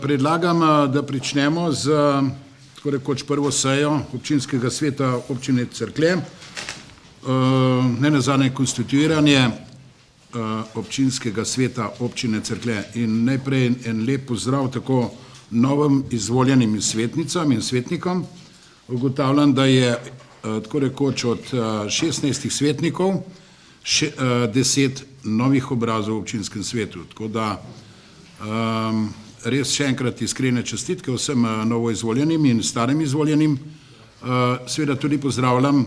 Predlagam, da pričnemo z tako rekoč prvo sejo občinskega sveta občine Cerklje, nenazadnje konstituiranje občinskega sveta občine Cerklje. In najprej en lep pozdrav tako novim izvoljenim svetnicam in svetnikom. Ugotavljam, da je tako rekoč od 16 svetnikov 10 novih obrazov v občinskem svetu. Tako da res še enkrat iskrene čestitke vsem novoizvoljenim in starim izvoljenim. Seveda tudi pozdravljam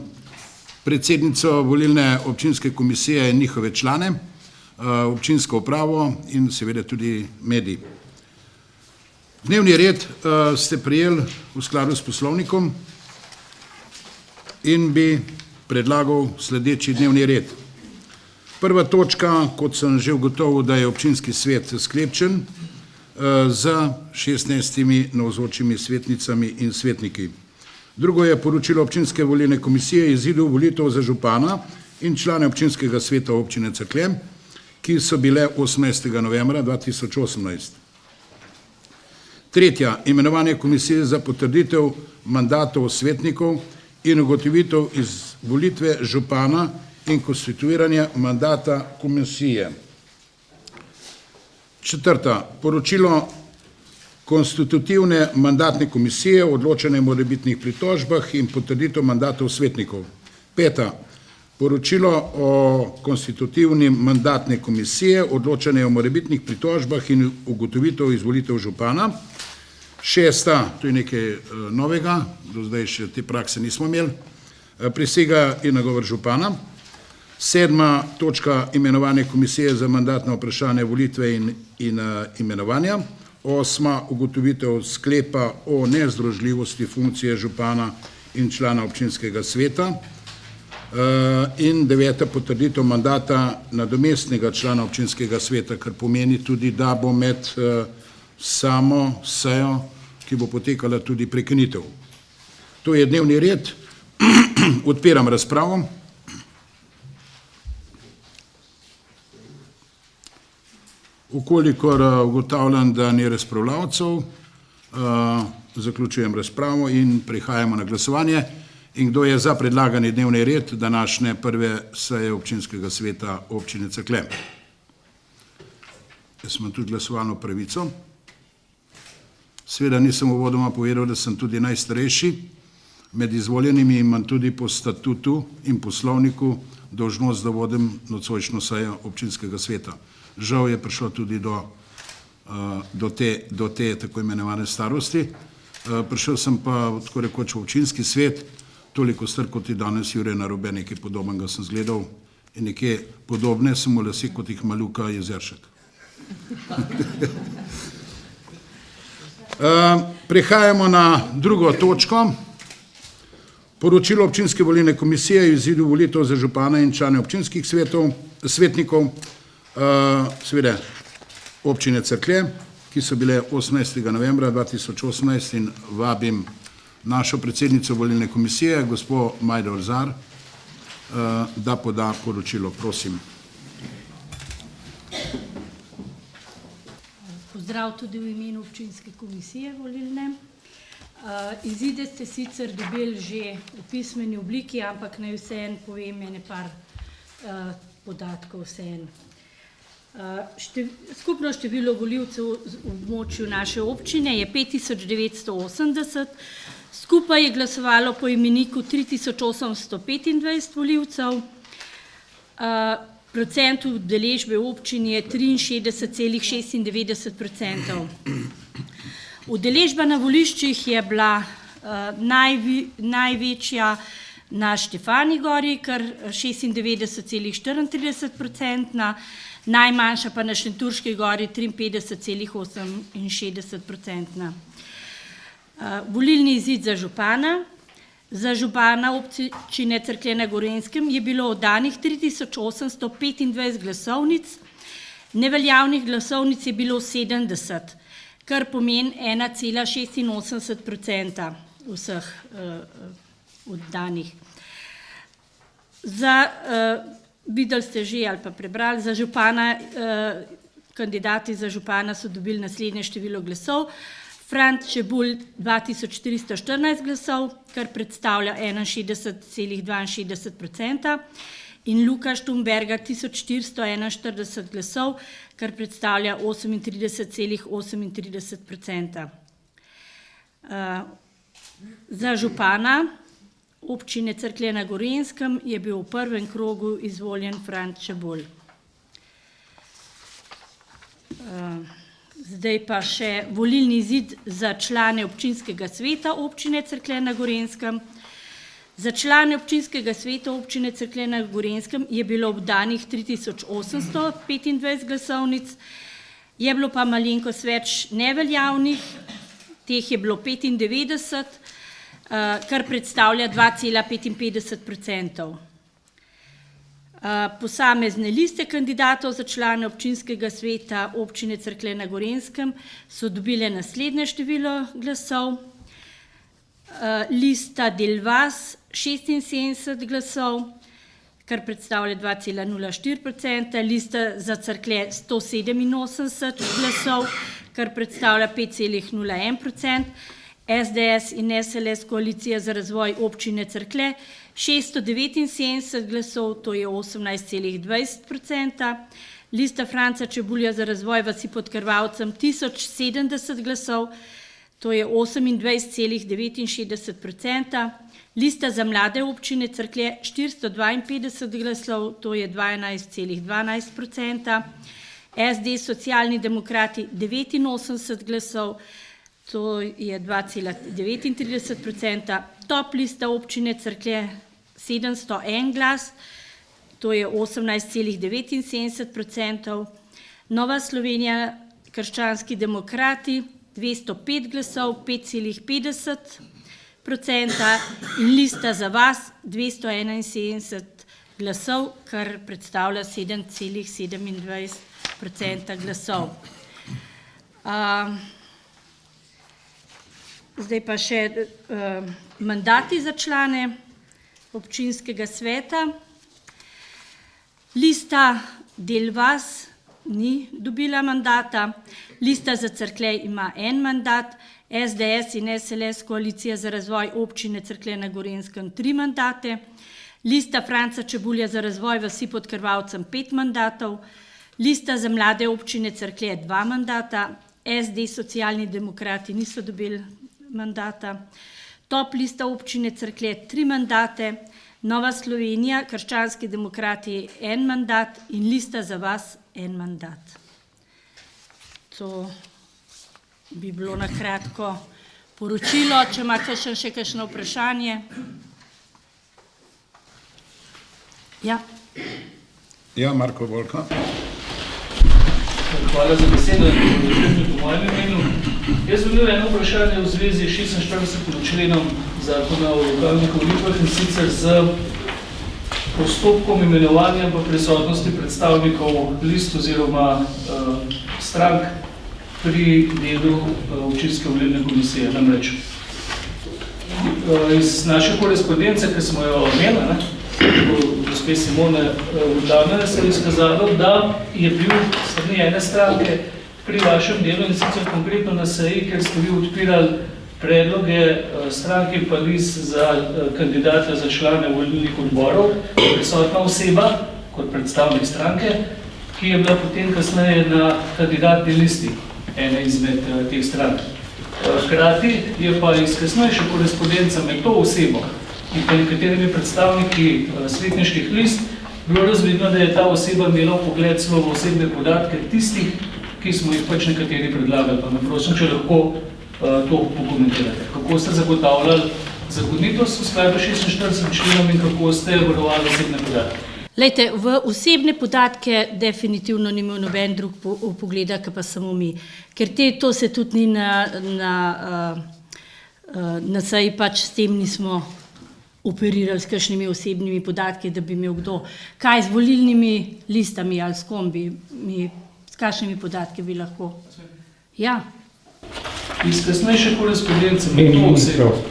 predsednico volilne občinske komisije in njihove člane, občinsko upravo in seveda tudi mediji. Dnevni red ste prejeli v skladu s poslovnikom in bi predlagal sledeči dnevni red. Prva točka, kot sem že ugotovil, da je občinski svet sklepčen z 16 navzočimi svetnicami in svetniki. Drugo je poročilo občinske volilne komisije izidov volitev za župana in člane občinskega sveta občine Cerklje, ki so bile 18. novembra 2018. Tretja, imenovanje komisije za potrditev mandatov svetnikov in ugotovitev izvolitve župana in konstituiranje mandata komisije. Četrta, poročilo konstitutivne mandatne komisije, odločanje o morebitnih pritožbah in potrditev mandatov svetnikov. Peta, poročilo o konstitutivni mandatne komisije, odločanje o morebitnih pritožbah in ugotovitev izvolitev župana. Šesta, to je nekaj novega, do zdaj še te prakse nismo imeli, prisega in nagovor župana. Sedma točka, imenovanje komisije za mandatno vprašanje volitve in imenovanja. Osma, ugotovitev sklepa o nezdružljivosti funkcije župana in člana občinskega sveta. In deveta, potrditev mandata nadomestnega člana občinskega sveta, kar pomeni tudi, da bo med samo sejo, ki bo potekala, tudi prekinitev. To je dnevni red. Odpiram razpravo. Ukolikor ugotavljam, da ni razpravljavcev, zaključujem razpravo in prehajamo na glasovanje. In kdo je za predlagani dnevni red današnje prve seje občinskega sveta občine Cerklje? Jaz imam tudi glasovalno pravico. Seveda nisem uvodoma povedal, da sem tudi najstarejši med izvoljenimi, imam tudi po statutu in poslovniku dolžnost, da vodim nocojšnjo sejo občinskega sveta. Žal je prišlo tudi do te tako imenovane starosti. Prišel sem pa tako rekoč v občinski svet, toliko star kot je danes Jure Narobe, nekaj podobnega sem zgledal in nekaj podobne sem v lase, kot jih ima Luka Jezeršek. Prehajamo na drugo točko. Poročilo občinske volilne komisije izidu volitev za župana in člane občinskih svetnikov seveda občine Cerklje, ki so bile 18. novembra 2018 in vabim našo predsednico volilne komisije, gospo Majdo Olzar, da poda poročilo. Prosim. Pozdrav tudi v imenu občinske komisije volilne. Izide ste sicer dobili že v pismeni obliki, ampak naj vseeno povem ene par podatkov vseeno. Skupno število volivcev v območju naše občine je 5980, skupaj je glasovalo po imeniku 3825 volivcev, procent udeležbe v občini je 63,96%. Udeležba na voliščih je bila največja na Štefani gori, kar 96,34%, najmanjša pa na Šentjurški gori 53,68%. Volilni izid za župana. Za župana občine Cerklje na Gorenjskem je bilo oddanih 3825 glasovnic, neveljavnih glasovnic je bilo 70, kar pomeni 1,86% vseh oddanih. Videli ste že ali pa prebrali, za župana kandidati za župana so dobili naslednje število glasov. Franc Čebulj 2414 glasov, kar predstavlja 61,62%, in Luka Štumberger 1441 glasov, kar predstavlja 38,38%. Za župana občine Cerklje na Gorenjskem je bil v prvem krogu izvoljen Franc Čebulj. Zdaj pa še volilni izid za člane občinskega sveta občine Cerklje na Gorenjskem. Za člane občinskega sveta občine Cerklje na Gorenjskem je bilo obdanih 3825 glasovnic, je bilo pa malenkost več neveljavnih, teh je bilo 95, kar predstavlja 2,55%. Posamezne liste kandidatov za člane občinskega sveta občine Cerklje na Gorenjskem so dobile naslednje število glasov. Lista Delvas 76 glasov, kar predstavlja 2,04%, lista za Cerklje 187 glasov, kar predstavlja 5,01%, SDS in SLS koalicija za razvoj občine Cerklje 679 glasov, to je 18,20%, lista Franca Čebulja za razvoj vasi pod Krvavcem 1070 glasov, to je 28,69%, lista za mlade občine Cerklje 452 glasov, to je 12,12%, SD Socialni demokrati 89 glasov, to je 2,39%, top lista občine Cerklje 701 glas, to je 18,79%, Nova Slovenija krščanski demokrati 205 glasov, 5,50%, in lista za vas 271 glasov, kar predstavlja 7,27% glasov. Zdaj pa še mandati za člane občinskega sveta. Lista Delvas ni dobila mandata, lista za Cerklje ima en mandat, SDS in SLS koalicija za razvoj občine Cerklje na Gorenjskem 3 mandate, lista Franca Čebulja za razvoj vasi pod Krvavcem 5 mandatov, lista za mlade občine Cerklje 2 mandata, SD Socialni demokrati niso dobili mandata, top lista občine Cerklje 3 mandate, Nova Slovenija krščanski demokrati 1 mandat in lista za vas 1 mandat. To bi bilo na kratko poročilo. Če ima še kakšno vprašanje? Ja. Ja, Marko Volka. Hvala za besedo in po mojem imenu. Jaz bi imel eno vprašanje v zvezi 46. členom Zakona o lokalnih volitvah, in sicer z postopkom imenovanja pa prisotnosti predstavnikov list oziroma strank pri delu občinske volilne komisije. Namreč iz naše korespondence, ki smo jo imeli, gospe Simone Vodane, se je izkazalo, da je bil strani ene stranke pri vašem delu, in sicer konkretno na seji, ker ste vi odpirali predloge stranke pa list za kandidate za člane volilnih odborov, prisotna oseba kot predstavnik stranke, ki je bila potem kasneje na kandidatni listi ene izmed teh strank. Hkrati je pa iz kasnejše korespondence med to osebo in pa nekaterimi predstavniki svetniških list bilo razvidno, da je ta oseba imela vpogled celo v osebne podatke tistih, ki smo jih pač nekateri predlagali. Pa me prosim, če lahko to pokomentirate. Kako ste zagotavljali zakonitost v skladu 46 členom in kako ste varovali osebne podatke? Lejte, v osebne podatke definitivno ni imel noben drug vpogleda, kot pa samo mi. Ker to se tudi ni na seji, pač s tem nismo operirali s kakšnimi osebnimi podatki, da bi imel kdo. Kaj z volilnimi listami ali s kom bi s kakšnimi podatki bi lahko? Ja. Iz kasnejše korespondence med to osebo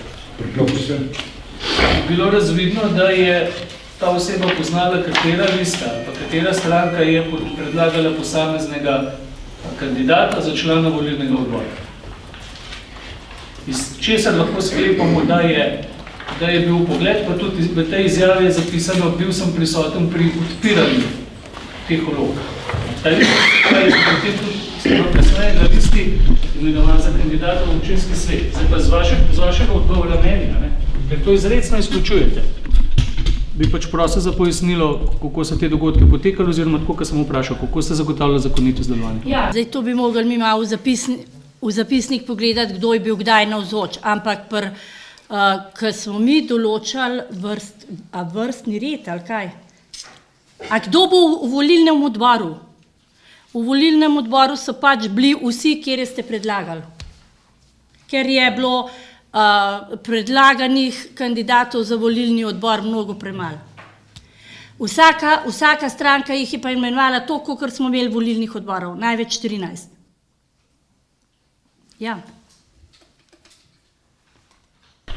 bilo razvidno, da je ta oseba poznala, katera lista, pa katera stranka je predlagala posameznega kandidata za člana volilnega odbora. Iz česar lahko sklepamo, da je bil pogled, pa tudi v tej izjavi je zapisano, bil sem prisoten pri odpiranju teh vlog. Ta lista, kaj je potem tudi kasneje na listi imenovan za kandidata v občinski svet. Zdaj pa z vašega odgovora meni, ker to izrecno izključujete. Bi pač prosil za pojasnilo, kako so te dogodke potekali, oziroma tako, kot sem vprašal, kako ste zagotavljali zakonitost delovanja. Ja, zdaj to bi mogli mi malo v zapisnik pogledati, kdo je bil kdaj navzoč, ampak ko smo mi določali vrstni red, ali kaj? A kdo bo v volilnem odboru? V volilnem odboru so pač bili vsi, kjer ste predlagali. Ker je bilo predlaganih kandidatov za volilni odbor mnogo premalo. Vsaka stranka jih je pa imenovala toliko, kot smo imeli volilnih odborov, največ 14. Ja.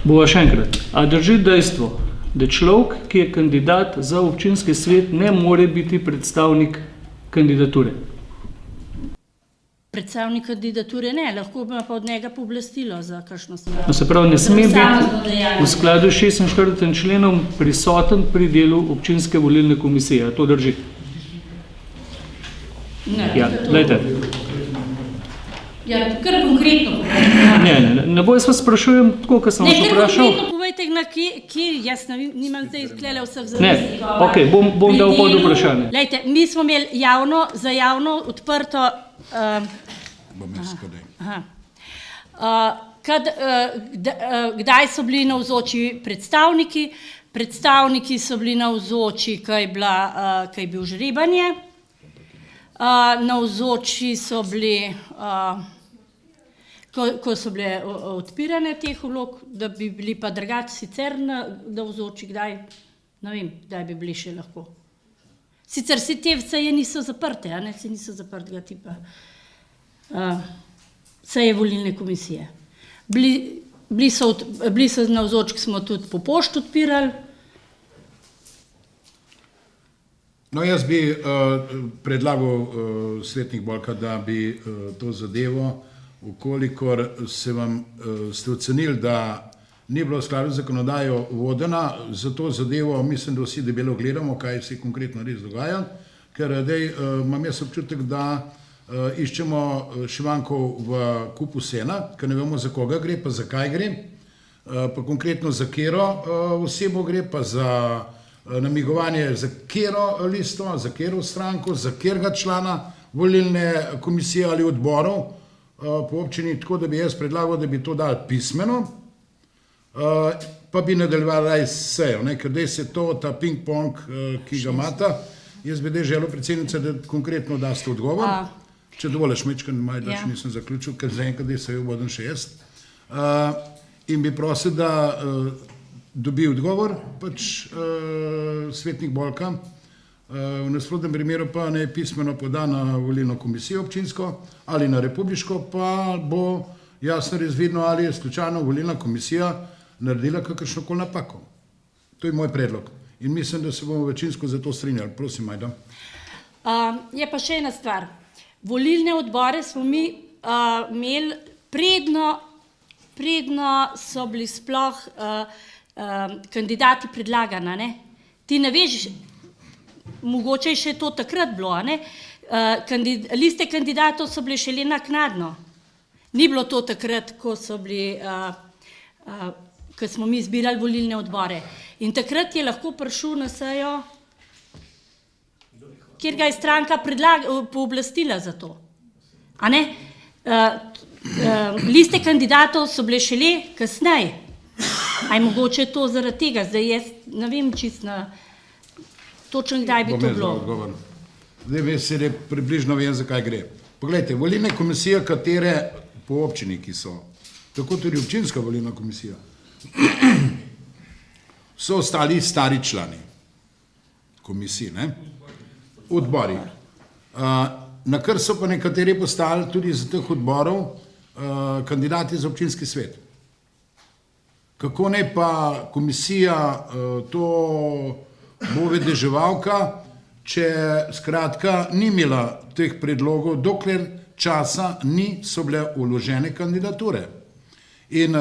Bova še enkrat. A drži dejstvo, da človek, ki je kandidat za občinski svet, ne more biti predstavnik kandidature? Predstavnik kandidature ne, lahko ima pa od njega pooblastilo za kakšno stvar. No, se pravi, ne sme biti v skladu s 46. členom prisoten pri delu občinske volilne komisije. A to drži? Ne, Ja, dajte. Ja, kar konkretno Ne, ne boj se sprašujem tako, kot sem vas kar vprašal. konkretno povejte, na kje, jaz nimam zdaj sklele vseh Ne, zamisli. okej, bom dal pod vprašanje. Lejte, mi smo imeli za javno odprto Bom jaz kadej. kdaj so bili navzoči predstavniki. Predstavniki so bili navzoči, ko je bil žrebanje. Navzoči so bili, ko so bile odpirane teh vlog, da bi bili pa drugače sicer navzoči, kdaj, ne vem, kdaj bi bili še lahko. Sicer se te seje niso zaprte, se niso zaprtega tipa seje volilne komisije. Bili so navzoči, ko smo tudi po pošti odpirali. No, jaz bi predlagal svetnik Bolka, da bi to zadevo, ukolikor ste ocenili, da ni bilo v skladu z zakonodajo vodena, za to zadevo mislim, da vsi debelo gledamo, kaj se konkretno res dogaja, ker imam jaz občutek, da iščemo šivankov v kupu sena, ker ne vemo, za koga gre, pa zakaj gre, pa konkretno za katero osebo gre, pa za namigovanje za katero listo, za katero stranko, za katerega člana volilne komisije ali odborov po občini, tako da bi jaz predlagal, da bi to dali pismeno, pa bi nadaljevali sejo, ker zdaj se ta ping-pong, ki ga imata, jaz bi želel predsednica, da konkretno daste odgovor, če dovoliš mečkan, majdaš nisem zaključil, ker zaenkrat se jo bodim še jaz, in bi prosil, da dobi odgovor, pač svetnik Bolka, v nasprotnem primeru pa ne pismeno poda na volilno komisijo občinsko ali na republiško, pa bo jasno razvidno, ali je slučajno volilna komisija naredila kakršnokoli napako. To je moj predlog in mislim, da se bomo večinsko za to strinjali. Prosim, Majda. Je pa še ena stvar. Volilne odbore smo mi imeli predno so bili sploh kandidati predlagani. Ti ne veš, mogoče je še to takrat bilo, liste kandidatov so bile šele naknadno. Ni bilo to takrat, ko smo mi zbirali volilne odbore. In takrat je lahko prišel na sejo, kjer ga je stranka pooblastila za to. Liste kandidatov so bile šele kasneje. A je mogoče to zaradi tega? Zdaj jaz ne vem čisto točno, kdaj bi to bilo. Zdaj približno vem, zakaj gre. Poglejte, volilne komisije, katere po občini, ki so, tako tudi občinska volilna komisija, so ostali stari člani komisij, odbori. Na kar so pa nekateri postali tudi iz teh odborov kandidati za občinski svet. Kako ne pa komisija to bo vedeževalka, če skratka ni imela teh predlogov, dokler časa so bile vložene kandidature. In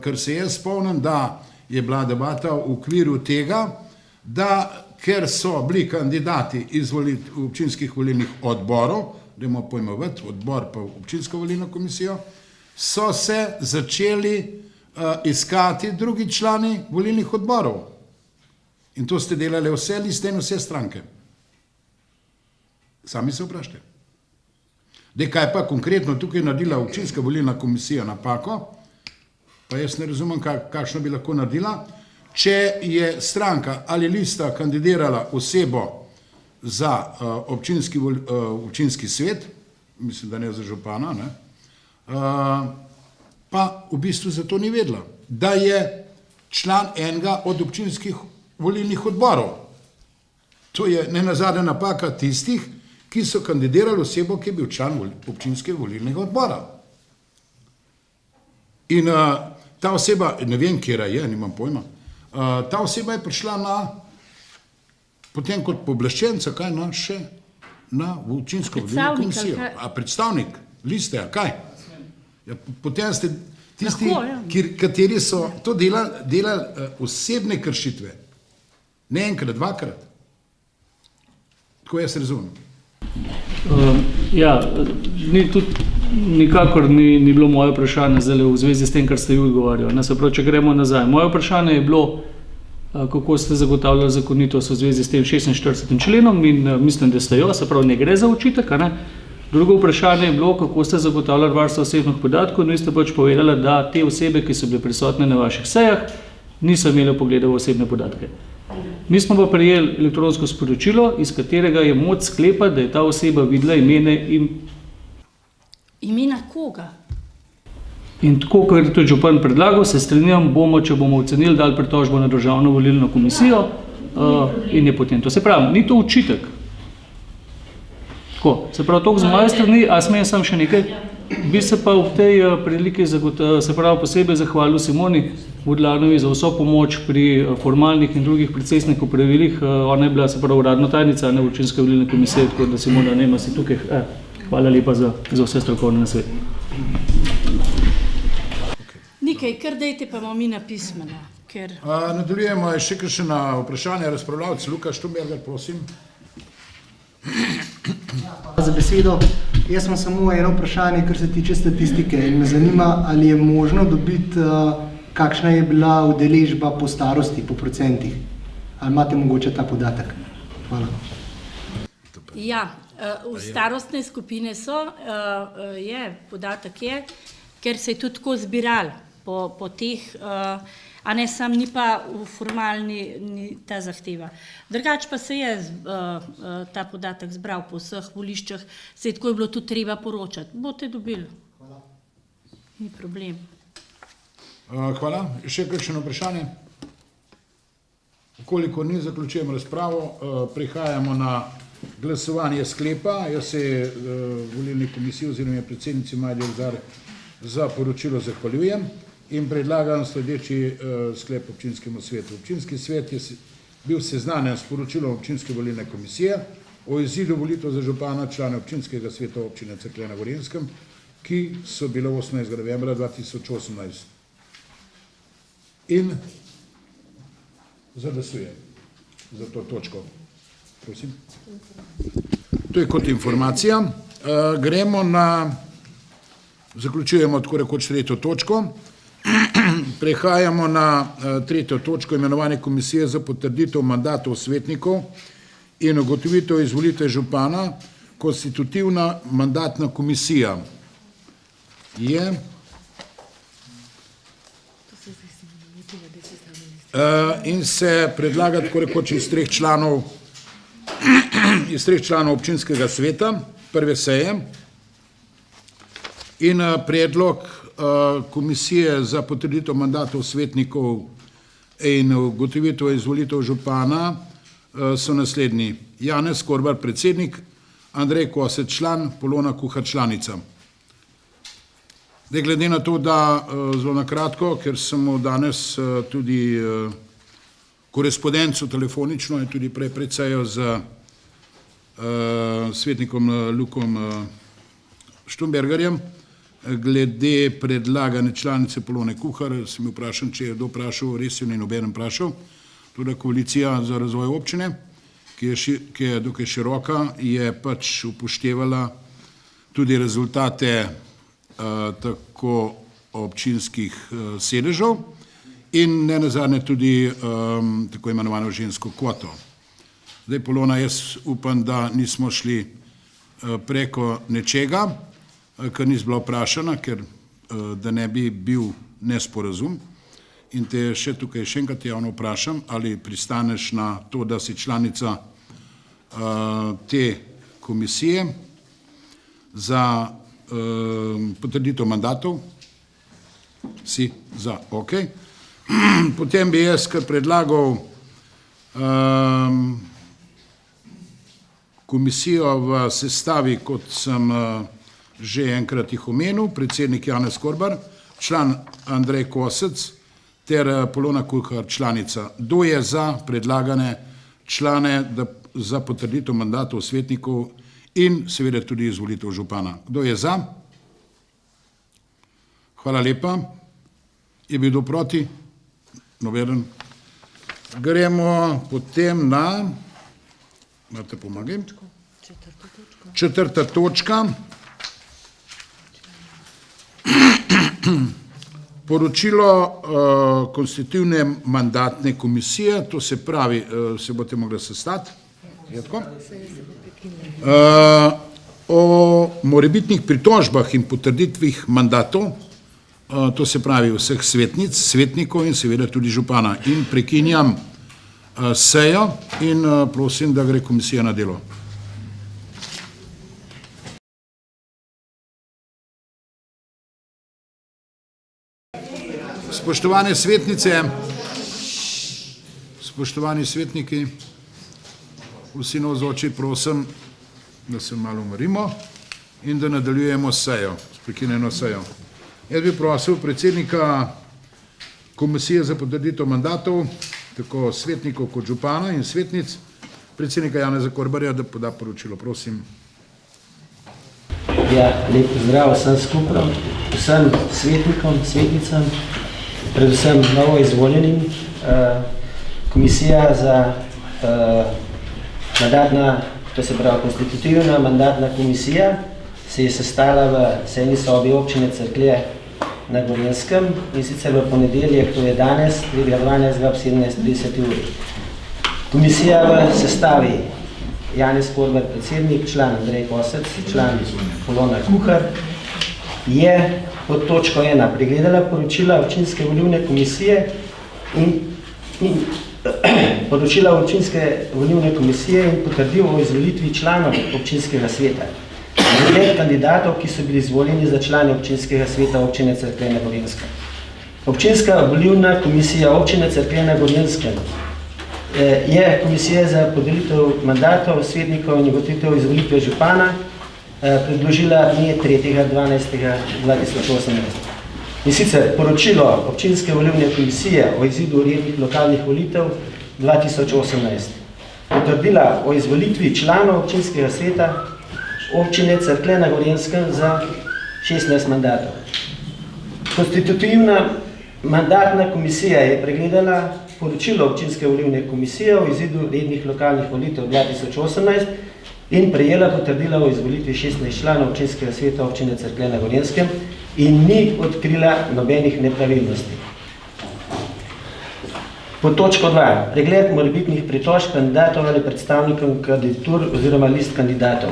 ker se jaz spomnim, da je bila debata v okviru tega, da ker so bili kandidati iz občinskih volilnih odborov, dajmo pojmovati, odbor pa občinsko volilno komisijo, so se začeli iskati drugi člani volilnih odborov. In to ste delali vse liste in vse stranke. Sami se vprašajte. Dej, kaj pa konkretno tukaj naredila občinska volilna komisija napako, pa jaz ne razumem, kakšno bi lahko naredila, če je stranka ali lista kandidirala osebo za občinski svet, mislim, da ne za župana, ne, pa v bistvu za to ni vedela, da je član enega od občinskih volilnih odborov. To je nenazadnje napaka tistih, ki so kandidirali osebo, ki je bil član občinskega volilnega odbora. In ta oseba, ne vem, kjera je, nimam pojma, ta oseba je prišla potem kot pooblaščenca, kaj še na občinsko volilno komisijo. A predstavnik liste, a kaj? Ja, potem ste tisti, kateri so to delali osebne kršitve. Ne enkrat, dvakrat. Tako jaz razumem. Ja, nikakor ni bilo moje vprašanje zdaj v zvezi s tem, kar ste vi odgovarjali. Se pravi, če gremo nazaj. Moje vprašanje je bilo, kako ste zagotavljali zakonitost v zvezi s tem 46. členom in mislim, da ste jo, se pravi, ne gre za očitek, a ne? Drugo vprašanje je bilo, kako ste zagotavljali varstvo osebnih podatkov in vi ste pač povedali, da te osebe, ki so bile prisotne na vaših sejah, niso imeli pogleda v osebne podatke. Mi smo pa prejeli elektronsko sporočilo, iz katerega je moč sklepati, da je ta oseba videla imena in... Imena koga? In tako, kar je tudi župan predlagal, se strinjam, če bomo ocenili, dali pritožbo na Državno volilno komisijo in je potem to. Se pravi, ni to očitek. Tako, se pravi, toliko z moje strani, a smejem sam še nekaj? Bi se pa v tej priliki se pravi posebej zahvalil Simoni Vodlanovi za vso pomoč pri formalnih in drugih procesnih opravilih. Ona je bila se pravi uradna tajnica občinske volilne komisije, tako da Simona, nema si tukaj. Hvala lepa za vse strokovne nasvete. Nekaj, kar dejte pa mi na pismeno. Nadaljujemo, je še kakšno vprašanje, razpravljavec Luka Štumberger, prosim. Hvala za besedo. Jaz imam samo eno vprašanje, kar se tiče statistike in me zanima, ali je možno dobiti, kakšna je bila udeležba po starosti, po procentih. Ali imate mogoče ta podatek? Hvala. Ja, v starostne skupine podatek je, ker se je tudi tako zbiral po teh, a ne sam ni pa v formalni ta zahteva. Drugače pa se je ta podatek zbral po vseh voliščah, se je tako je bilo tudi treba poročati. Boste dobili. Hvala. Ni problem. Hvala. Še kakšno vprašanje? Koliko ni, zaključujem razpravo, prihajamo na glasovanje sklepa. Jaz se volilni komisiji oziroma predsednici Majdi Ozar za poročilo zahvaljujem in predlagam sledeči sklep občinskemu svetu. Občinski svet je bil seznanjen s poročilom občinske volilne komisije o izidu volitev za župana člana občinskega sveta občine Cerklje na Gorenjskem, ki so bile 18. novembra 2018. In zaglasujem za to točko. Prosim. To je kot informacija. Gremo na, zaključujemo tako rekoč tretjo točko. Prehajamo na tretjo točko, imenovanje komisije za potrditev mandatov svetnikov in ugotovitev izvolitve župana. Konstitutivna mandatna komisija je in se predlaga tako rekoč iz treh članov občinskega sveta, prve seje, in predlog komisije za potrditev mandatov svetnikov in ugotovitev izvolitev župana so naslednji: Janez Korbar, predsednik, Andrej Kosec, član, Polona Kuhar, članica. Glede na to, da zelo na kratko, ker sem danes tudi korespondenco telefonično in tudi pred sejo z svetnikom Lukom Štumbergarjem glede predlagane članice Polone Kuhar. Sem bil vprašan, če je kdo vprašal, res je ni noben vprašal. Tudi koalicija za razvoj občine, ki je dokaj široka, je pač upoštevala tudi rezultate tako občinskih sedežev in nenazadnje tudi tako imenovano žensko kvoto. Zdaj, Polona, jaz upam, da nismo šli preko nečega, kar nisi bila vprašana, ker da ne bi bil nesporazum. In te še tukaj še enkrat javno vprašam, ali pristaneš na to, da si članica te komisije za potrditev mandatov. Si za, ok. Potem bi jaz kar predlagal komisijo v sestavi, kot sem že enkrat jih omenil, predsednik Janez Korbar, član Andrej Kosec ter Polona Kuhar, članica. Kdo je za predlagane člane za potrditev mandatov svetnikov in seveda tudi izvolitev župana? Kdo je za? Hvala lepa. Je bil kdo proti? Nobeden. Gremo potem na, imate pomagam? Četrta točka. Poročilo konstitutivne mandatne komisije, to se pravi, se boste mogli sestati, je tako? O morebitnih pritožbah in potrditvih mandatov, to se pravi vseh svetnic, svetnikov in seveda tudi župana. In prekinjam sejo in prosim, da gre komisija na delo. Spoštovane svetnice, spoštovani svetniki, vsi navzoči, prosim, da se malo umirimo in da nadaljujemo sejo, s prekinjeno sejo. Jaz bi prosil predsednika komisije za potrditev mandatov, tako svetnikov kot župana in svetnic, predsednika Janeza Korbarja, da poda poročilo, prosim. Ja, lep pozdrav vsem skupaj, vsem svetnikom, svetnicam, predvsem novo izvoljenim. Komisija za mandatna, to se pravi konstitutivna mandatna komisija, se je sestala v sejni sobi občine Cerklje na Gorenjskem in sicer v ponedeljek, to je danes, 3.12. ob 17:30 uri. Komisija v sestavi Janez Korbar, predsednik, član Andrej Kosec, član Polona Kuhar, je pod točko 1 pregledala poročila občinske volilne komisije in poročila občinske volilne komisije in potrdil o izvolitvi članov občinskega sveta. Pregled kandidatov, ki so bili izvoljeni za člane občinskega sveta občine Cerklje na Gorenjskem. Občinska volilna komisija občine Cerklje na Gorenjskem je komisija za podelitev mandatov svetnikov in ugotovitev izvolitve župana predložila dne 3.12.2018. In sicer poročilo občinske volilne komisije o izidu rednih lokalnih volitev 2018. Potrdila o izvolitvi članov občinskega sveta občine Cerklje na Gorenjskem za 16 mandatov. Konstitutivna mandatna komisija je pregledala poročilo občinske volilne komisije o izidu rednih lokalnih volitev 2018 in prejela potrdila o izvolitvi 16 članov občinskega sveta občine Cerklje na Gorenjskem in ni odkrila nobenih nepravilnosti. Pod točko 2. Pregled morebitnih pritožb kandidatov ali predstavnikov kandidatur oziroma list kandidatov.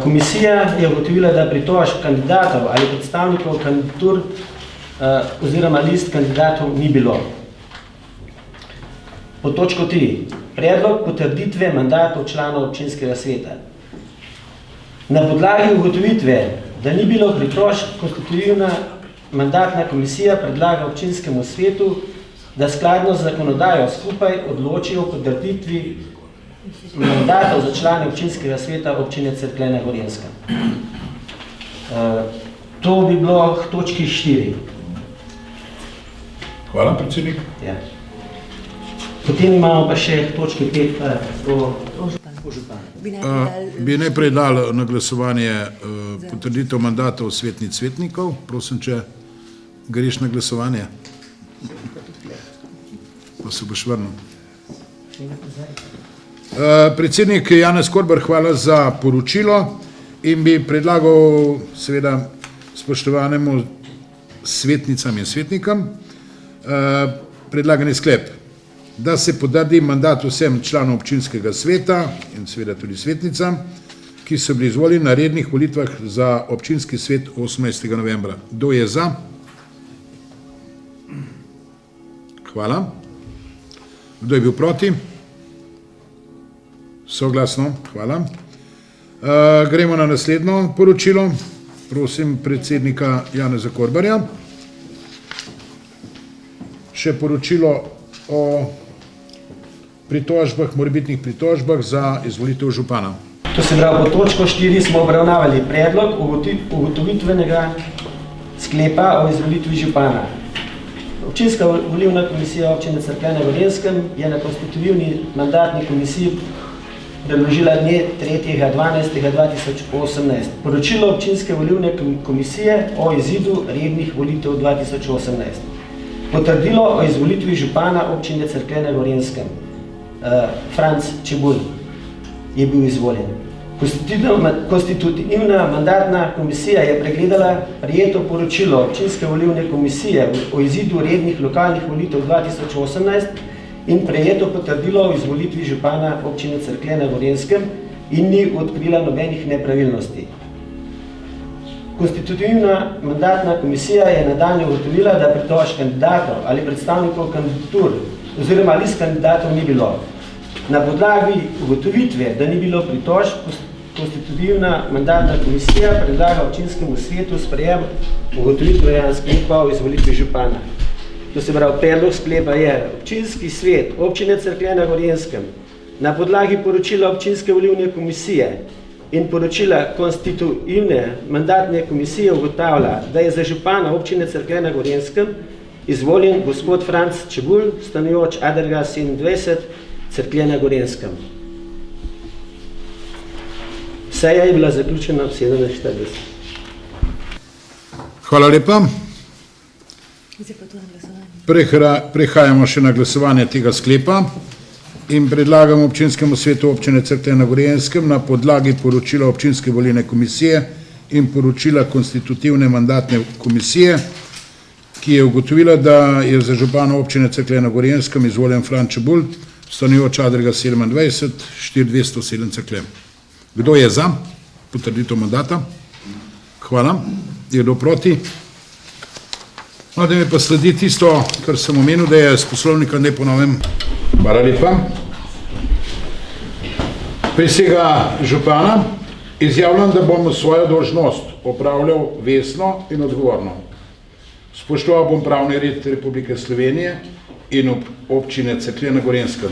Komisija je ugotovila, da pritožb kandidatov ali predstavnikov kandidatur oziroma list kandidatov ni bilo. Pod točko 3. Predlog potrditve mandatov članov občinskega sveta. Na podlagi ugotovitve, da ni bilo pritožb, konstitutivna mandatna komisija predlaga občinskemu svetu, da skladno z zakonodajo skupaj odloči o potrditvi mandatov za člane občinskega sveta občine Cerklje na Gorenjskem. To bi bilo k točki 4. Hvala, predsednik. Ja. Potem imamo pa še k točki 5 o županu. Bi najprej dal na glasovanje potrditev mandatov svetnic svetnikov. Prosim, če greš na glasovanje. Pa se boš vrnil. Predsednik Janez Korbar, hvala za poročilo in bi predlagal seveda spoštovanemu svetnicam in svetnikam predlagani sklep, da se potrdi mandat vsem članom občinskega sveta in seveda tudi svetnicam, ki so bili izvoljeni na rednih volitvah za občinski svet 18. novembra. Kdo je za? Hvala. Kdo je bil proti? Soglasno, hvala. Gremo na naslednjo poročilo. Prosim predsednika Janeza Korbarja. Še poročilo o pritožbah, morebitnih pritožbah za izvolitev župana. To se pravi, po točko 4 smo obravnavali predlog ugotovitvenega sklepa o izvolitvi župana. Občinska volilna komisija občine Cerklje na Gorenjskem je na konstitutivni mandatni komisiji predložila dne 3.12.2018 poročilo občinske volilne komisije o izidu rednih volitev 2018. Potrdilo o izvolitvi župana občine Cerklje na Gorenjskem. Franc Čebulj je bil izvoljen. Konstitutivna mandatna komisija je pregledala prijeto poročilo občinske volilne komisije o izidu rednih lokalnih volitev 2018 in prejeto potrdilo o izvolitvi župana občine Cerklje na Gorenjskem in ni odkrila nobenih nepravilnosti. Konstitutivna mandatna komisija je nadaljnje ugotovila, da pritožb kandidatov ali predstavnikov kandidatur oziroma list kandidatov ni bilo. Na podlagi ugotovitve, da ni bilo pritožb, konstitutivna mandatna komisija predlaga občinskemu svetu sprejem ugotovitvenega sklepa o izvolitvi župana. To se pravi, predlog sklepa je občinski svet občine Cerklje na Gorenjskem na podlagi poročila občinske volilne komisije in poročila konstitutivne mandatne komisije ugotavlja, da je za župana občine Cerklje na Gorenjskem izvoljen gospod Franc Čebulj, stanujoč Adelga 27, Cerklje na Gorenjskem. Seja je bila zaključena v 17:40. Hvala lepa. Prehajamo še na glasovanje tega sklepa in predlagam občinskemu svetu občine Cerklje na Gorenjskem na podlagi poročila občinske volilne komisije in poročila konstitutivne mandatne komisije, ki je ugotovila, da je za župana občine Cerklje na Gorenjskem izvoljen Franc Čebulj, stanujoč Adelga 27, 4207 Cerklje. Kdo je za potrditev mandata? Hvala. Je kdo proti? No, da mi pa sledi tisto, kar sem omenil, da je s poslovnika ne ponovim. Hvala lepa. Prisega župana. Izjavljam, da bom svojo dolžnost opravljal vestno in odgovorno. Spoštoval bom pravni red Republike Slovenije in občine Cerklje na Gorenjskem.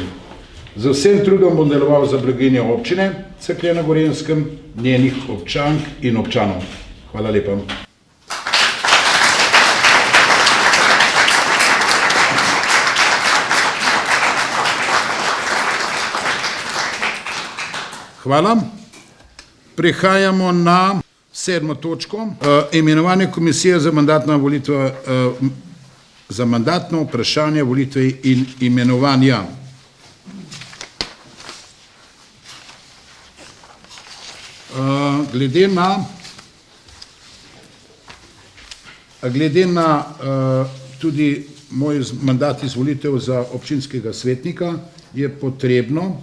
Z vsem trudom bom deloval za blaginjo občine Cerklje na Gorenjskem, njenih občank in občanov. Hvala lepa. Hvala. Prehajamo na 7. točko. Imenovanje komisije za mandatno volitve, za mandatno vprašanje volitve in imenovanja. Glede na tudi moj mandat izvolitev za občinskega svetnika je potrebno,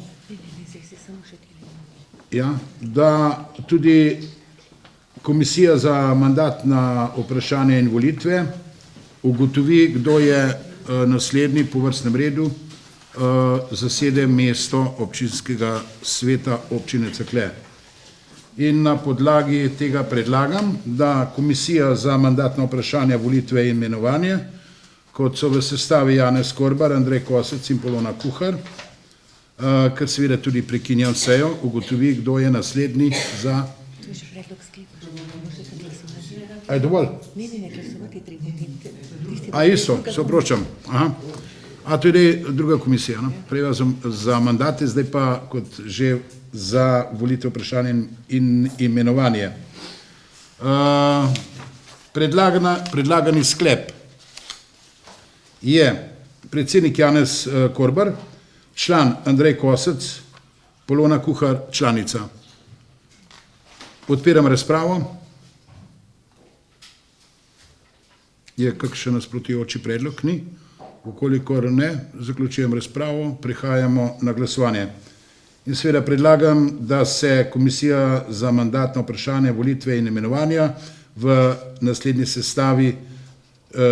da tudi komisija za mandatna vprašanja in volitve ugotovi, kdo je naslednji po vrstnem redu zasede mesto občinskega sveta občine Cerklje. In na podlagi tega predlagam, da komisija za mandatna vprašanja, volitve in imenovanje, kot so v sestavi Janez Korbar, Andrej Kosec in Polona Kuhar, ker seveda tudi prekinjam sejo, ugotovi, kdo je naslednji za... To je že predlog sklepa, že ne možete glasovati. A je dovolj? Ne glasovati treba. A isto, se opročam. Aha. A to je druga komisija, no? Prej za mandate, zdaj pa kot že za volitev, vprašanje in imenovanje. Predlagani sklep je predsednik Janez Korbar, član Andrej Kosec, Polona Kuhar, članica. Odpiram razpravo. Je kakšen nasprotujoči predlog? Ni. Vkolikor ne, zaključujem razpravo, prehajamo na glasovanje. In seveda predlagam, da se Komisija za mandatna vprašanja, volitve in imenovanja v naslednji sestavi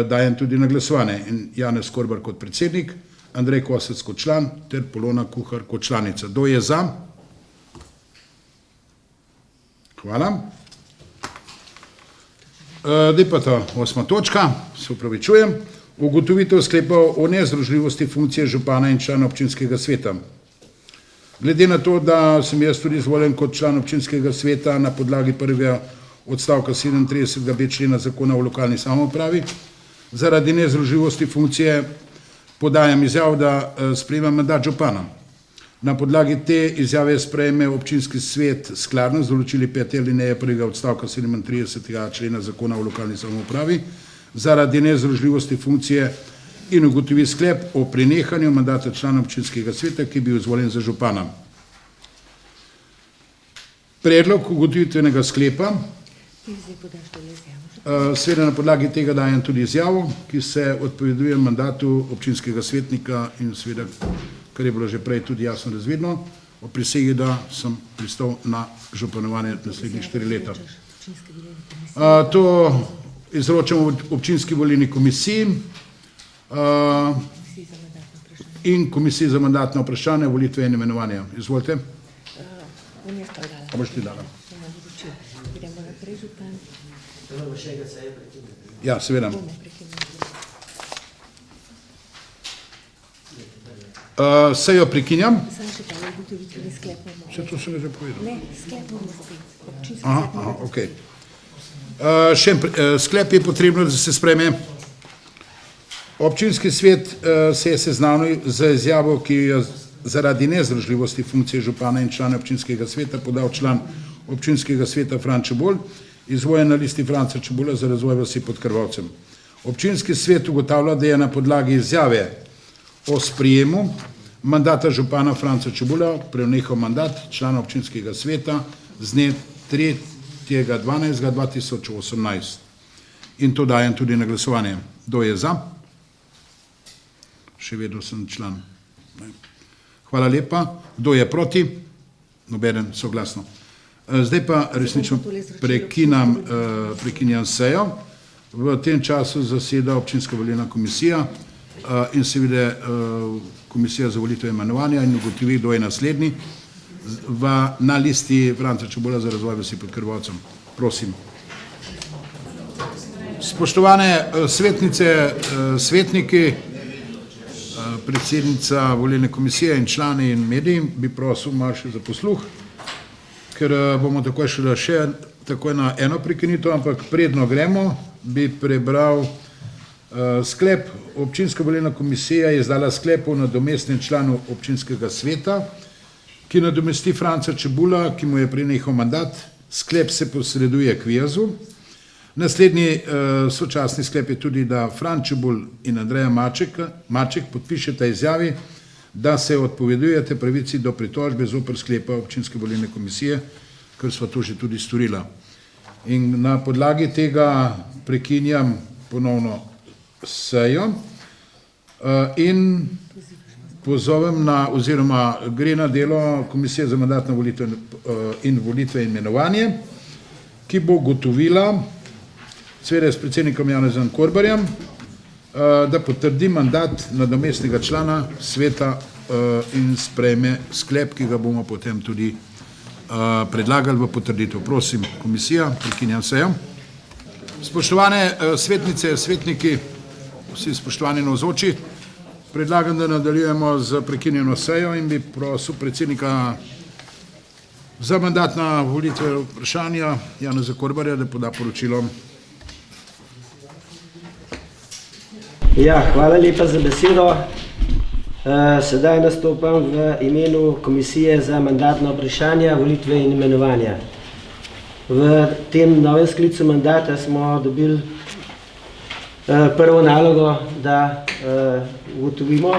dajem tudi na glasovanje. In Janez Korbar kot predsednik, Andrej Kosec kot član ter Polona Kuhar kot članica. Kdo je za? Hvala. Zdaj pa ta 8. točka, se upravičujem. Ugotovitev sklepov o nezdružljivosti funkcije župana in člana občinskega sveta. Glede na to, da sem jaz tudi izvoljen kot član občinskega sveta na podlagi prvega odstavka 37b člena zakona o lokalni samoupravi, zaradi nezdružljivosti funkcije podajam izjavo, da sprejemam mandat župana. Na podlagi te izjave sprejme občinski svet skladno z določili 5. alineje prvega odstavka 37. člena zakona o lokalni samoupravi zaradi nezdružljivosti funkcije in ugotovi sklep o prenehanju mandata člana občinskega sveta, ki je bil izvoljen za župana. Predlog ugotovitvenega sklepa, seveda na podlagi tega dajem tudi izjavo, ki se odpoveduje mandatu občinskega svetnika in seveda, kar je bilo že prej tudi jasno razvidno, o prisegi, da sem pristal na županovanje naslednjih 4 leta. To izročamo občinski volilni komisiji in komisiji za mandatna vprašanja, volitve in imenovanja. Izvolite. A boš ti dala? Gremo naprej, župan. Ja, seveda. Sejo prekinjam. Samo še ta ugotovitveni sklep bomo. Vse to sem že povedal. Ne, sklep bomo spet. Občinski Aha, ok. Sklep je potrebno, da se sprejme. Občinski svet se je seznanil za izjavo, ki je zaradi nezdružljivosti funkcije župana in člana občinskega sveta podal član občinskega sveta Fran Čebulj, izvoljen na listi Franca Čebulja za razvoj vasi pod Krvavcem. Občinski svet ugotavlja, da je na podlagi izjave o sprijemu mandata župana Franca Čebulja prenehal mandat člana občinskega sveta z dne 3.12.2018. In to dajem tudi na glasovanje. Kdo je za? Še vedno sem član. Hvala lepa. Kdo je proti? Nobeden, soglasno. Zdaj pa resnično prekinjam sejo. V tem času zaseda občinska volilna komisija in seveda komisija za volitve in imenovanja in ugotovi, kdo je naslednji na listi Franca Čebulja za razvoj vasi pod Krvavcem. Prosim. Spoštovane svetnice, svetniki, predsednica volilne komisije in člani in mediji, bi prosil malo še za posluh, ker bomo takoj šele še takoj na eno prekinitev, ampak predno gremo, bi prebral sklep. Občinska volilna komisija je izdala sklep o nadomestnem članu občinskega sveta, ki nadomesti Franca Čebulja, ki mu je prenehal mandat. Sklep se posreduje KVIAZ-u. Naslednji sočasni sklep je tudi, da Fran Čebulj in Andreja Maček podpišeta izjavi, da se odpovedujete pravici do pritožbe zoper sklepa občinske volilne komisije, kar sva to že tudi storila. In na podlagi tega prekinjam ponovno sejo in pozovem na, oziroma gre na delo Komisije za mandatne volitve in imenovanje, ki bo ugotovila, seveda s predsednikom Janezom Korbarjem, da potrdi mandat nadomestnega člana sveta in sprejme sklep, ki ga bomo potem tudi predlagali v potrditev. Prosim, komisija, prekinjam sejo. Spoštovane svetnice, svetniki, vsi spoštovani navzoči, predlagam, da nadaljujemo z prekinjeno sejo in bi prosil predsednika za mandatna volitve vprašanja Janeza Korbarja, da poda poročilo. Ja, hvala lepa za besedo. Sedaj nastopam v imenu Komisije za mandatna vprašanja, volitve in imenovanja. V tem novem sklicu mandata smo dobili prvo nalogo, da ugotovimo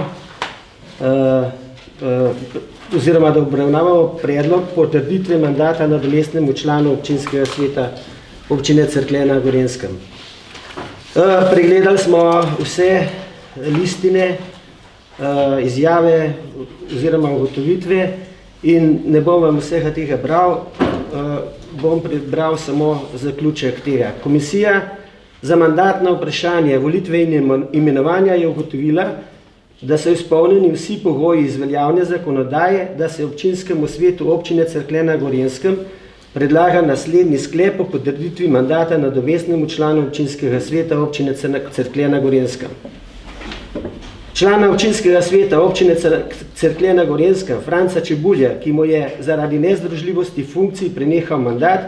oziroma da obravnavamo predlog potrditve mandata nadomestnemu članu občinskega sveta občine Cerklje na Gorenjskem. Pregledali smo vse listine, izjave oziroma ugotovitve in ne bom vam vsega tega bral, bom prebral samo zaključek tega. Komisija za mandatna vprašanja, volitve in imenovanja je ugotovila, da so izpolnjeni vsi pogoji iz veljavne zakonodaje, da se občinskemu svetu občine Cerklje na Gorenjskem predlaga naslednji sklep o potrditvi mandata nadomestnemu članu občinskega sveta občine Cerklje na Gorenjskem. Člana občinskega sveta občine Cerklje na Gorenjskem, Franca Čebulja, ki mu je zaradi nezdružljivosti funkcij prenehal mandat,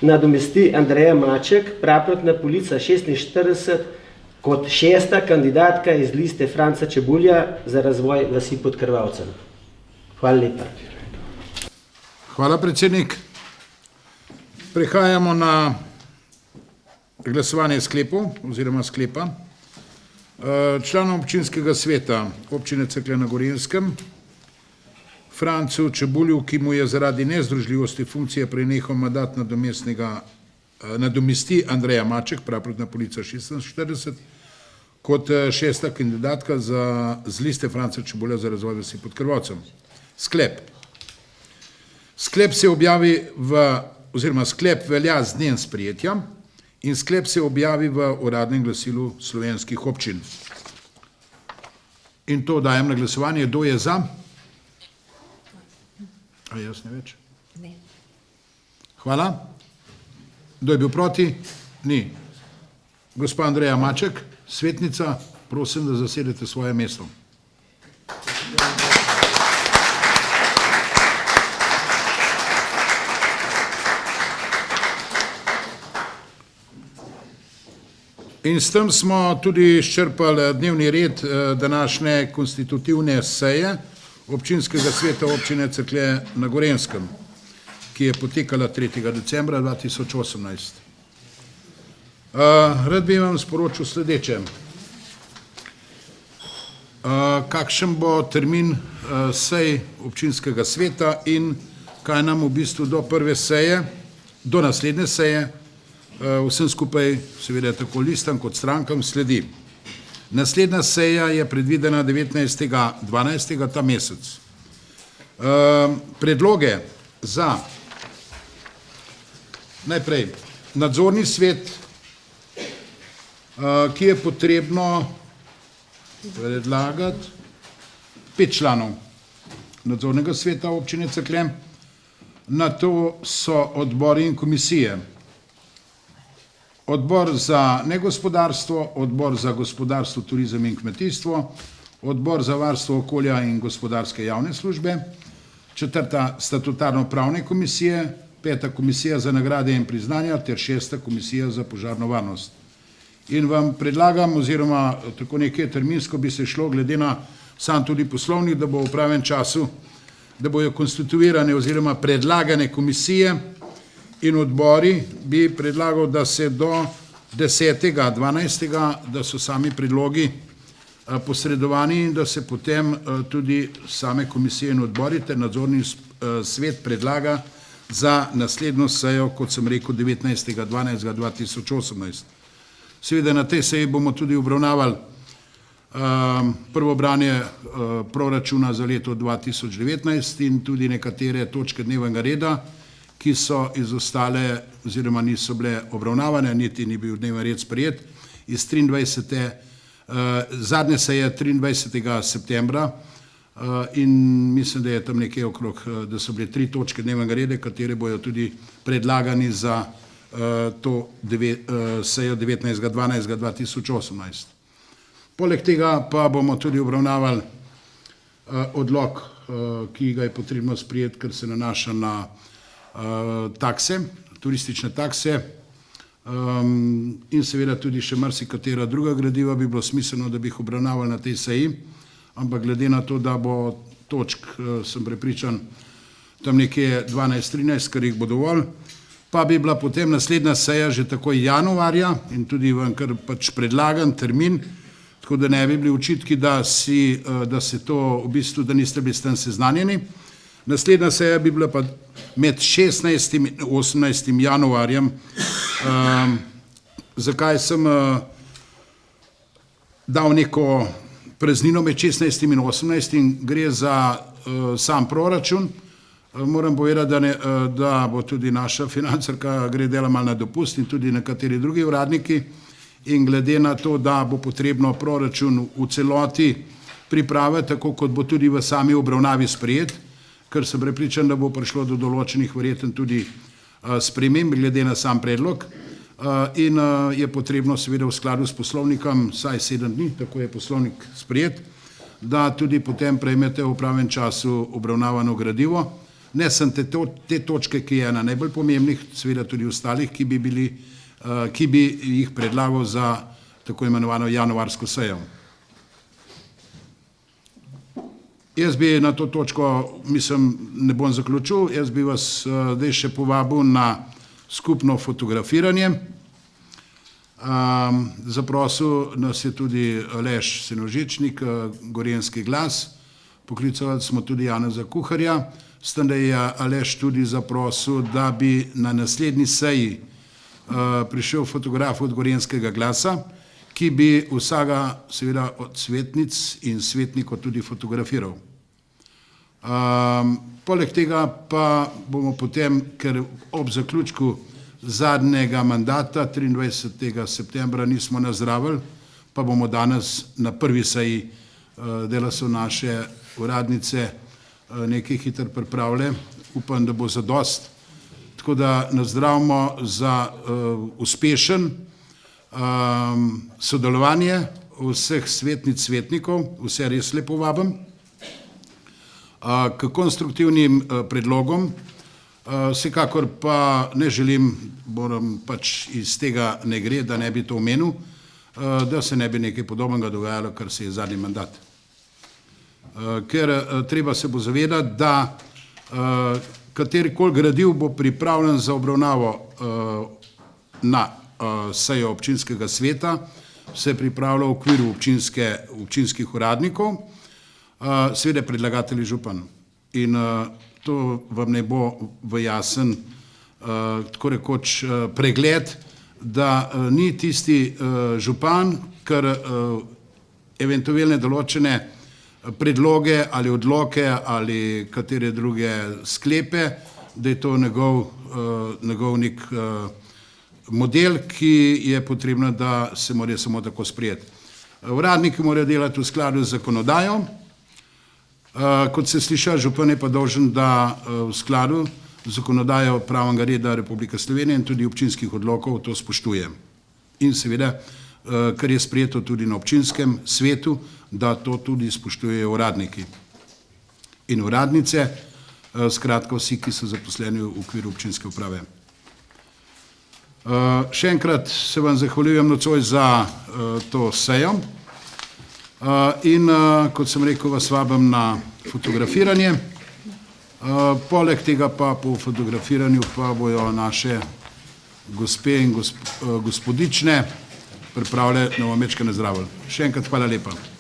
nadomesti Andreja Maček, Praprotna polica 46, kot 6. kandidatka iz liste Franca Čebulja za razvoj vasi pod Krvavcem. Hvala lepa. Hvala, predsednik. Prehajamo na glasovanje sklepov oziroma sklepa. Članom občinskega sveta občine Cerklje na Gorenjskem, Francu Čebulju, ki mu je zaradi nezdružljivosti funkcije prenehal mandat nadomesti Andreja Maček, Praprotna polica 46, kot 6. kandidatka z liste Franca Čebulja za razvoj vasi pod Krvavcem. Sklep. Sklep se objavi oziroma sklep velja z dnem sprejetja in sklep se objavi v uradnem glasilu slovenskih občin. In to dajem na glasovanje. Kdo je za? A jaz ne več? Ne. Hvala. Kdo je bil proti? Ni. Gospa Andreja Maček, svetnica, prosim, da zasedete svoje mesto. In s tem smo tudi izčrpali dnevni red današnje konstitutivne seje občinskega sveta občine Cerklje na Gorenjskem, ki je potekala 3. decembra 2018. Rad bi vam sporočil sledeče. Kakšen bo termin sej občinskega sveta in kaj nam v bistvu do prve seje, do naslednje seje, vsem skupaj, seveda tako listam kot strankam, sledi. Naslednja seja je predvidena 19.12. ta mesec. Predloge za najprej nadzorni svet, ki je potrebno predlagati 5 članov nadzornega sveta občine Cerklje, na to so odbori in komisije. Odbor za negospodarstvo, odbor za gospodarstvo, turizem in kmetijstvo, odbor za varstvo okolja in gospodarske javne službe, 4. statutarno-pravne komisije, 5. komisija za nagrade in priznanja ter 6. komisija za požarno varnost. In vam predlagam, oziroma tako nekaj terminsko bi se šlo, glede na sam tudi poslovnik, da bo v pravem času, da bojo konstituirane oziroma predlagane komisije in odbori, bi predlagal, da se do 10.12., da so sami predlogi posredovani in da se potem tudi same komisije in odbori ter nadzorni svet predlaga za naslednjo sejo, kot sem rekel, 19.12.2018. Seveda na tej seji bomo tudi obravnavali prvo branje proračuna za leto 2019 in tudi nekatere točke dnevnega reda, ki so izostale oziroma niso bile obravnavane, niti ni bil dnevni red sprejet, iz 23. zadnje seje 23. septembra in mislim, da je tam nekaj okrog, da so bile 3 točke dnevnega reda, katere bojo tudi predlagani za to sejo 19.12.2018. Poleg tega pa bomo tudi obravnavali odlok, ki ga je potrebno sprijeti, ker se nanaša na takse, turistične takse in seveda tudi še marsikatera druga gradiva bi bilo smiselno, da bi jih obravnavali na tej seji, ampak glede na to, da bo točk, sem prepričan, tam nekje 12-13, kar jih bo dovolj, pa bi bila potem naslednja seja že takoj januarja in tudi vam kar pač predlagan termin, tako da ne bi bili očitki, da se to v bistvu, da niste bili s tem seznanjeni. Naslednja seja bi bila pa med 16. in 18. januarjem. Zakaj sem dal neko praznino med 16. in 18. gre za sam proračun. Moram povedati, da bo tudi naša financerka gre dela malo na dopust in tudi nekateri drugi uradniki in glede na to, da bo potrebno proračun v celoti pripraviti, tako kot bo tudi v sami obravnavi sprejet, ker sem prepričan, da bo prišlo do določenih verjetno tudi sprememb glede na sam predlog in je potrebno seveda v skladu s poslovnikom vsaj 7 dni, tako je poslovnik sprejet, da tudi potem prejmete v pravem času obravnavano gradivo. Ne sem te točke, ki je ena najbolj pomembnih, seveda tudi ostalih, ki bi jih predlagal za tako imenovano januarsko sejo. Jaz bi na to točko, mislim, ne bom zaključil, jaz bi vas zdaj še povabil na skupno fotografiranje. Zaprosil nas je tudi Aleš Senožičnik, Gorenjski glas, poklicali smo tudi Janeza Kuharja, s tem, da je Aleš tudi zaprosil, da bi na naslednji seji prišel fotograf od Gorenjskega glasa, ki bi vsega seveda od svetnic in svetnikov tudi fotografiral. Poleg tega pa bomo potem, ker ob zaključku zadnjega mandata 23. septembra nismo nazdravili, pa bomo danes na prvi seji, dela so naše uradnice, nekaj hitro pripravile, upam, da bo zadost. Tako da nazdravimo za uspešen sodelovanje vseh svetnic, svetnikov, vse res lepo vabim, k konstruktivnim predlogom. Vsekakor pa ne želim, moram pač iz tega ne gre, da ne bi to omenil, da se ne bi nekaj podobnega dogajalo, kar se je zadnji mandat. Ker treba se bo zavedati, da katerikoli gradiv bo pripravljen za obravnavo na sejo občinskega sveta, se pripravlja v okviru občinskih uradnikov, seveda predlagatelji župan. In to vam ne bo v jasen, tako rekoč, pregled, da ni tisti župan, ker eventualne določene predloge ali odloke ali katere druge sklepe, da je to njegov nek model, ki je potrebno, da se mora samo tako sprejeti. Uradniki morajo delati v skladu z zakonodajo, kot se sliša, župan je pa dolžen, da v skladu z zakonodajo pravnega reda Republike Slovenije in tudi občinskih odlokov to spoštuje. In seveda, kar je sprejeto tudi na občinskem svetu, da to tudi spoštujejo uradniki in uradnice, skratka vsi, ki so zaposleni v okviru občinske uprave. Še enkrat se vam zahvaljujem nocoj za to sejo in kot sem rekel, vas vabim na fotografiranje. Poleg tega pa po fotografiranju pa bojo naše gospe in gospodične pripravile novomečke nazdravljanje. Še enkrat hvala lepa.